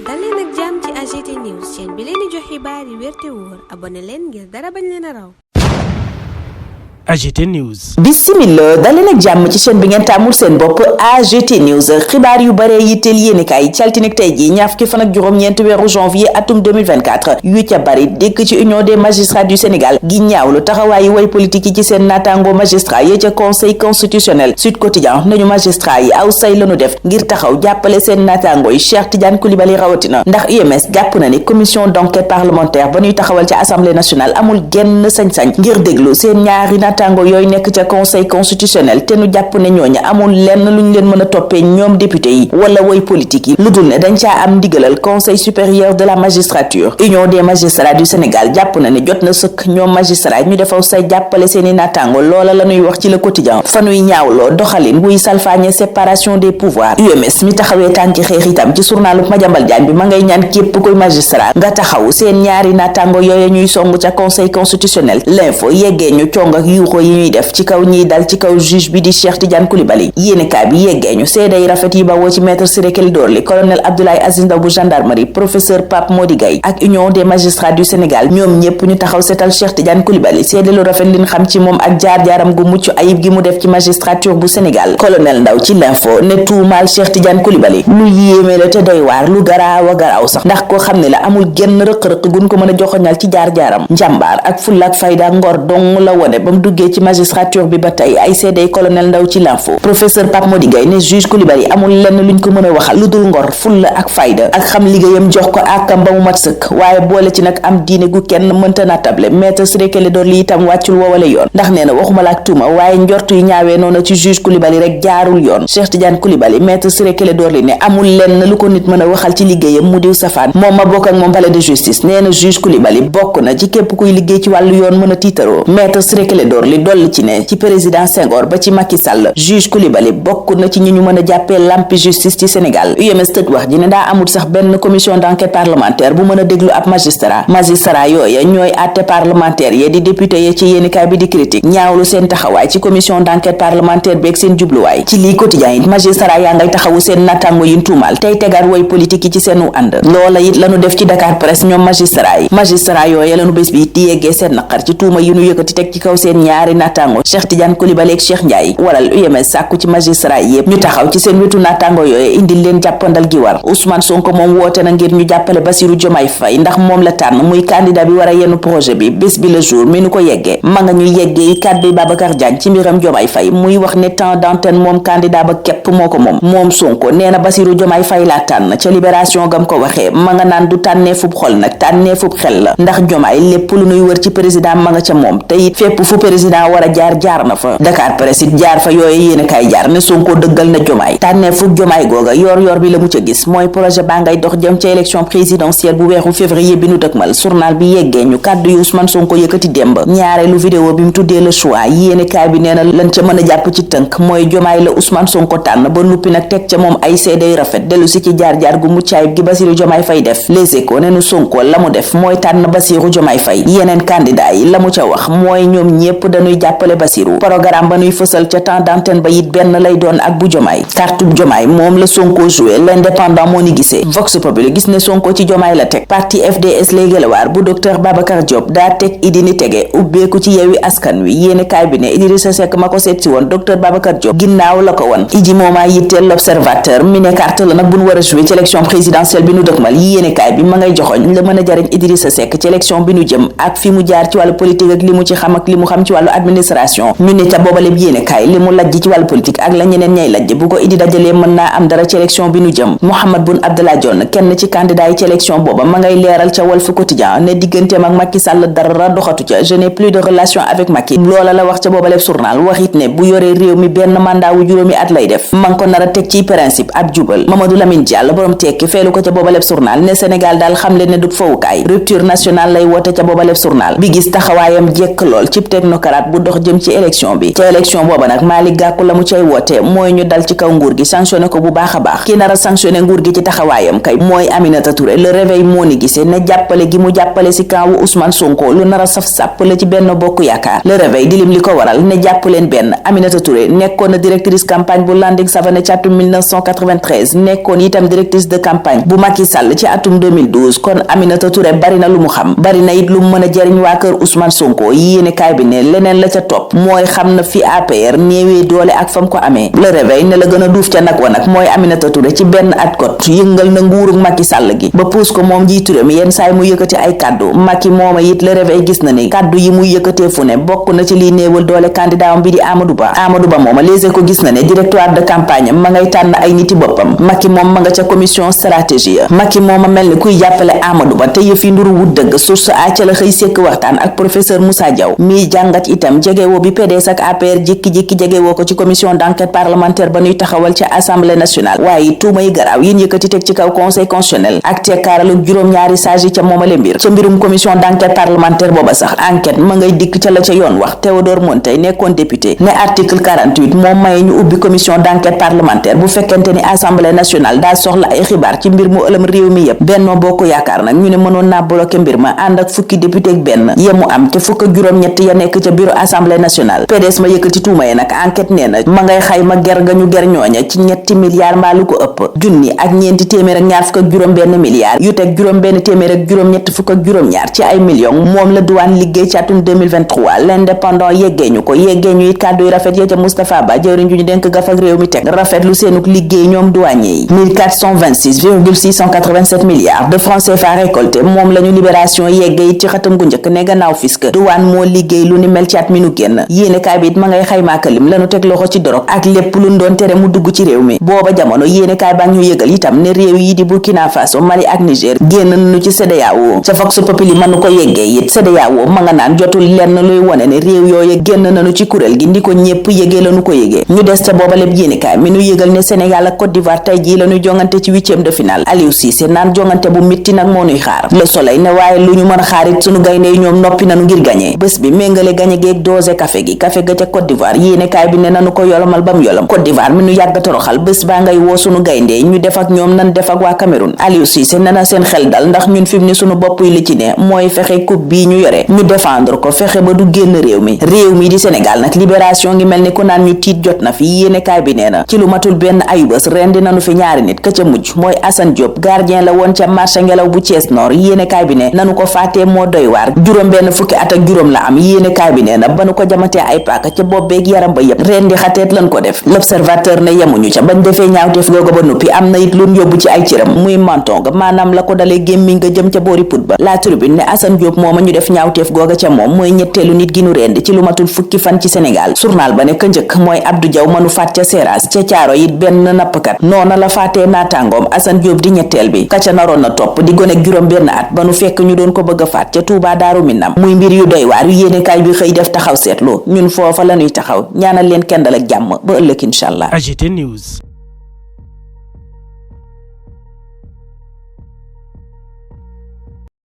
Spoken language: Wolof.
dal leen ak jàmm ci AGT News chaîne bi leen di jox xibaar yi wér te wóor abonné leen ngir dara bañ leen a raw. AGT News. Bismillah daleen ak jàmm ci chaîne bi ngeen tàmmul seen bopp AGT News xibaar yu bare yitteel yéenekaay caltinek tey ji ñaar fukki fan ak juróom-ñeent weeru janvier atum 2024 yu ca bari dëkk ci union des magistrats du Sénégal gi ñaawlu taxawaayu way politique yi ci seen naataango magistrat yi ca conseil constitutionnel. Sud Quotidien nañu magistrat yi aw say lañu def ngir taxaw jàppale seen naataango yi Cheikh Tidiane Coulibaly rawatina ndax UMS jàpp na ni commission d'enquête parlementaire ba ñuy taxawal ca assemblée nationale amul genn sañ-sañ ngir déglu seen ñaari naataango yooyu nekk ca conseil constitutionnel te nu jàpp ne ñooñu amul lenn luñ leen mën a toppee ñoom député yi wala woy politique yi lu dul ne dañ caa am ndigalal conseil supérieur de la magistrature. Union des magistrats du Sénégal jàpp na ne jot na sëkk ñoom magistrat ñu defaw say jàppale seeni naataango loola la ñuy wax ci le quotidien fa nuy ñaawloo doxalin wuy salfaañe séparation des pouvoirs. UMS mi taxawee tànki xeex itam ci journalu Madiambal Diagne bi ma ngay ñaan képp koy magistrat nga taxaw seen ñaari naataango yooyu ñuy song ca conseil constitutionnel. L'info yeggee ñu cong ak yuuxoo yi ñuy def ci kaw ñiy dal ci kaw juge bi di Cheikh Tidiane Coulibaly yéenekaay bi yeggee ñu seede yi rafet yi bawoo ci maître Ciré Clédor Ly colonel Abdoulaye Aziz Ndaw bu gendarmerie professeur Pape Mody Gaye ak union des magistrats du Sénégal ñoom ñépp ñu taxaw seetal Cheikh Tidiane Coulibaly seede lu rafet liñ xam ci moom ak jaar-jaaram gu mucc ayib gi mu def ci magistrature bu Sénégal. Colonel Ndaw ci l'info ne tuumaal Cheikh Tidiane Coulibaly lu yéeme la te doy waar lu garaaw a garaaw sax ndax koo xam ne la amul genn rëq-rëq gun ko mën a joxoñal ci jaar-jaaram njàmbaar ak fulla ak fayda ngor dong la wone ba mu duggee ci magistrature bi ba tey ay seedey colonel Ndaw ci l'info. Professeur Pape Mody Gaye ne juge Coulibaly amul lenn luñ ko mën a waxal lu dul ngor fulla ak fayda ak xam liggéeyam jox ko àkkam ba mu mat sëkk waaye boole ci nag am diine gu kenn mënta natable maître Ciré Clédor Ly itam wàccul woowale yoon ndax nee na waxuma la ak tuuma waaye njortu yu ñaawee noonu ci juge Coulibaly rek jaarul yoon. Cheikh Tidiane Coulibaly maître Ciré Clédor Ly ne amul lenn lu ko nit mën a waxal ci liggéeyam mu diw safaan moom ma bokk ak moom palais de justice nee na juge Coulibaly bokk na ci képp kuy liggéey ci wàllu yoon mën a tiitaroo. maître Ciré Clédor Ly dolli ci ne ci président Senghor ba ci Macky Sall juge Coulibaly bokk na ci ñi ñu mën a jàppee lampi justice ci Sénégal. UMS tëj wax ji ne daa amul sax benn commission d'enquête parlementaire bu mën a déglu ab magistrat yooya ñooy àtte parlementaire ya di député ya ci yéenikaay bi di critique ñaawlu seen taxawaay ci commission d'enquête parlementaire beeg seen jubluwaay. ci lii quotidien it magistrat yaa ngay taxawu seen nattango yin tuumal tey tegaat way politique yi ci seenu ànd loola it lañu def ci Dakar Presse ñoom magistrat yooya lañu bés bi di yeggee seen naqar ci tuuma yi ñu yëkkati teg ci kaw seen ñaari nattango Cheikh Tidiane Coulibaly ak Cheikh Ndiaye waral UMS sàkku ci magistrat yépp ñu taxaw ci seen wetu nattango yooyu indil leen jàppandal gi war. Ousmane Sonko moom woote na ngir ñu jàppale Bassirou Diomaye Faye ndax moom la tànn muy candidat bi war a yenn projet bi bés bi le jour mi nu ko yeggee ma nga ñu yeggee kàddu Babacar Diagne ci mbiram Diomaye Faye muy wax ne temps d'antenne moom candidat ba képp moo ko moom Sonko nee na Bassirou Diomaye Faye laa tànn ca libération gam ko waxee ma nga naan du tànnee fub xol nag tànnee fub xel la ndax Diomaye lépp lu nuy wër ci président ma nga ca moom te it fépp fu président war a jaar na fa. Dakar Presse it jaar fa yooyu yéen a kaay jaar ne Sonko dëggal na Diomaye tànnee fub Diomaye googa yor bi la mu ca gis mooy projet baa ngay dox jëm ca élection présidentielle bu weeru février bi nu dëkmal journal bi yeggee ñu kàddu yu Ousmane Sonko yëkkati démb ñaareelu vidéo bi mu tuddee le choix yéene kaay bi nee na lan ca mën a jàpp ci tënk mooy Diomaye la Ousmane Sonko tànn ba nuppi nag teg ca moom ay seeday rafet dellu si ci jaar-jaar gu muccaayib gi Bassirou Diomaye Faye def. Les Échos ne nu Sonko la mu def mooy tànn Bassirou Diomaye Faye yeneen candidat yi la mu ca wax mooy ñoom ñépp dañuy jàppale Bassirou programme ba nuy fësal ca temps d'antenne ba it benn lay doon ak bu Diomaye kartub Diomaye moom la Sonko joué l'indépendant moo ni gisee. Vox Populi gis ne Sonko ci Diomaye la teg parti FDS lay gëlawaar bu docteur Babacar Diop daa teg Idi ni tege ubbeeku ci Yewwi Askan Wi yéene kaay bi ne Idrissa Seck ma ko seet si woon docteur Babacar Diop ginnaaw la ko won Idi moomaa yitteel l'observateur mi ne carte la nag bu nu war a joué ci élection présidentielle bi nu dëkmal yéene kaay bi ma ngay joxoñ la mën a jariñ Idrissa Seck ci élection bi nu jëm ak fi mu jaar ci wàllu politique ak li mu ci xam ak li mu xam ci wàllu administration ñu ne ca boobaleb yéene kaay li mu lajj ci wàllu politique ak la ñeneen ñay lajj bu ko Idi dajalee mën naa am dara ci élection bi nu jëm. Mahammed Boun Abdallah Dionne kenn ci candidat yi ci élection booba ma ngay leeral ca Walf Quotidien ne digganteem ak Macky Sall dara doxatu ca je n'ai plus de relation avec Macky loola la wax ca boobaleb journal waxit ne bu yoree réew mi benn mandat wu juróomi at lay def ma ngi ko nar a teg ci principe ab jubal. Mamadou Lamine Diallo borom tekki feelu ko ca boobaleb journal ne Sénégal daal xamle ne du fowukaay rupture nationale lay woote ca boobaleb journal bi gis taxawaayam jekk lool cib technocrate démocrate bu dox jëm ci élection bi. ca élection booba nag Malick Gakou la mu cay woote mooy ñu dal ci kaw nguur gi sanctionné ko bu baax a baax. ki nar a sanctionné nguur gi ci taxawaayam kay mooy Aminata Touré. Le Réveil moo ni gisee ne jàppale gi mu jàppale si camp wu Ousmane Sonko lu nar a saf sàpp la ci Benno Bokk Yaakaar. Le Réveil di lim li ko waral ne jàpp leen benn. Aminata Touré nekkoon na directrice campagne bu Landing Savané ci atum 1993 nekkoon itam directrice de campagne bu Macky Sall ci atum 2012 kon Aminata Touré bari na lu mu xam bari na it lu mu mën a jëriñ waa kër Ousmane Sonko yéene kaay bi ne leneen la ca topp mooy xam na fi APR néewee doole ak fam ko amee. Le Réveil ne la gën a duuf ca nag wa nag mooy Aminata Touré ci benn at kot yëngal na nguurug Macky Sall gi ba puus ko moom jiitu réew mi yenn saay mu yëkkati ay kaddu Macky mooma it Le Réveil gis na ni kaddu yi muy yëkkatee fu ne bokk na ci liy néewal doole candidat am bi di Amadou Ba mooma Les Échos gis na ne directoire de campagne ma ngay tànn ay niti boppam Macky moom ma nga ca commission stratégie Macky mooma mel ni kuy jàppale Amadou Ba te yëf yi nduru wut dëgg source a ca la xëy sekk waxtaan ak professeur Moussa Diaw mi jàngat itam jegewoo bi PDS ak APR jékki-jékki jegewoo ko ci commission d'enquête parlementaire ba ñuy taxawal ca assemblée nationale waaye tuuma yi garaaw yin yëkkati teg ci kaw conseil constitutionnel ak tekkaaralu juróom-ñaari sages yi ca moomale mbir ca mbirum commission d'enquête parlementaire booba sax enquête ma ngay dikk ca la ca yoon wax Théodore Montey nekkoon député ne article 48 moom maye ñu ubbi commission d'enquête parlementaire bu fekkente ni assemblée nationale daa soxla ay xibaar ci mbir mu ëlëm réew mi yépp Benno Bokk Yaakaar nag ñu ne mënoon naa bloqué mbir ma ànd ak fukki député ak benn yemu am te fukk ak juróom-ñett ya nekk ca bureau assemblée nationale PDS ma yëkkati tuuma yi nag enquête nee na ma ngay xayma ger ga ñu ger ñooña ci ñetti milliards mbaa lu ko ëpp junni ak ñeenti téeméer ak ñaar fukk ak juróom benn milliards yu teg juróom benn téeméer ak juróom-ñett fukk ak juróom-ñaar ci ay millions moom la douane liggéey ci atum 2023 l'indépendant yeggee ñu it kàddu yu rafet ya ca Moustapha Ba jëwriñ ju ñu denk gaf ak réew mi teg rafetlu seenuk liggéey ñoom douanier yi 1426,687 milliards de francs CFA récolté moom lañu libération yeggee it ci xatam gu njëkk ne gannaaw fisc douane moo liggéey lu ni mel ci at mi nu génn yéene kaay bi it ma ngay xaymaakalim lañu teg loxo ci dorog ak lépp luñ doon tere mu dugg ci réew mi booba jamono yéene kaay baa ñu yëgal itam ne réew yi di Burkina Faso Mali ak Niger génn nañu ci CEDEAO ca Vox Populi mënu ko yeggee it CEDEAO ma nga naan jotul lenn luy wone ne réew yooye génn nañu ci kuréel gi ndi ko ñépp yëgee lañu ko yëgee ñu des ca booba lépp yéene kaay mi nu yëgal ne Sénégal ak Côte d'Ivoire tey jii lañuy jongante ci 8e de finale Aliou Cissé naan jongante bu mitti nag moo nuy xaar Le Soleil ne waaye lu ñu mën a xaarit sunu gaynde yi ñoom noppi nañu ngir gañe bés bi méngale gañe geeg dosé café ga ca Côte d'Ivoire yéene kaay bi ne nanu ko yolomal bam yolam Côte d'Ivoire mi nu yàgg toroxal bés baa ngay woo sunu gaynde ñu def ak ñoom nan def ak waa Cameroun Aliou Cissé ne na seen xel dal ndax ñun fi mu ne sunu bopp yi li ci ne mooy fexe coupe bii ñu yore ñu défendre ko fexe ba du génn réew mi di Sénégal nag libération ngi mel ni ku naan ñu tiit jot na fi yéene kaay bi nee na ci lu matul benn ayubés ren di nanu fi ñaari nit ka ca mujj mooy Assane Diop gardien la woon ca marché ngelaw bu Thiès Nord yéene kaay bi ne nanu ko faatee moo doy waar juróom benn fukki at ak juróom la am yéene kaay bi nee na ba nu ko jamatee ay paaka ca bopp beeg yaram ba yépp ren di xateet lan ko def L'Observateur ne yemuñu ca bañ defee ñaawteef googa ba noppi am na it luñ yóbbu ci ay cëram muy menton ga maanaam la ko dalee gémmiñ nga jëm ca boori put ba La Tribune ne Assane Diop mooma ñu def ñaawteef googa ca moom mooy ñetteelu nit gi nu rendi ci lu matul fukki fan ci Sénégal journal ba ne ka njëkk mooy Abdou Diaw manu faat ca Seras ca Caaro it benn nappkat noona la faatee naataangoom Assane Diop di ñetteel bi ka ca naroon na topp di gonek juróom benn at ba nu fekk ñu doon ko bëgg a faat ca Touba Daaru Minam muy mbir yu doy waar yu yéenekaay bi xëy def taxaw seetlu ñun foofa la ñuy taxaw ñaanal leen kendal ak jàmm ba ëllëg incha allah. AGT News.